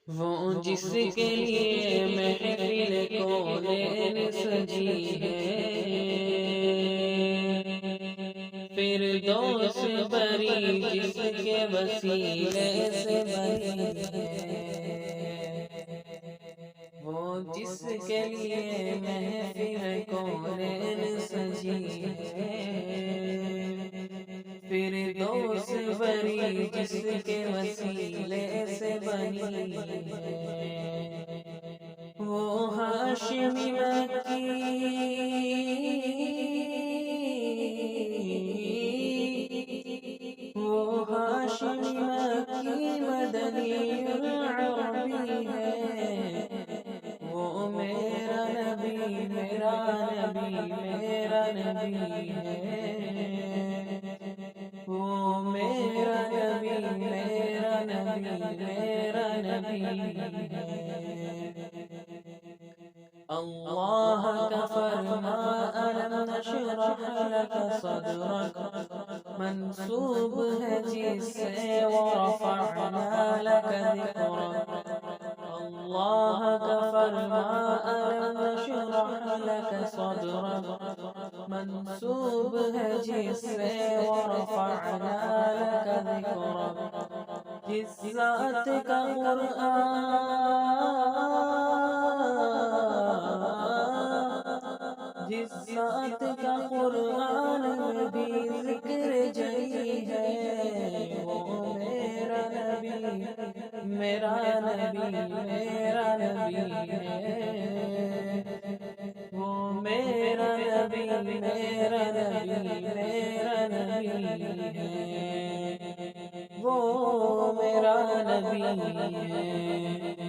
وہ جس کے لیے محفل کونین سجی ہے، فردوس بری جس کے وسیلے سے بنی ہے، وہ جس کے لیے محفل کونین سجی ہے، فردوس بری جس کے وسیلے سے بنی ہے، وہ ہاشمی مکی، وہ ہاشمی مکی مدنی العربی ہے، وہ میرا نبی میرا نبی میرا نبی ہے، وہ میرا نبی میرا نبی میرا نبی ہے۔ اللہ کا فرما ألم نشرح لك صدرك منسوب ہے جس سے ورفعنا لك ذکرک، اللہ کا فرما ألم نشرح لك صدرك منسوب ہے جس سے ورفعنا لك ذکرک، جس ذات کا جس ذات کا قرآن میں بھی ذکر جلی ہے، وہ میرا نبی میرا نبی میرا نبی ہے، وہ میرا نبی میرا نبی میرا نبی ہے، وہ میرا نبی ہے۔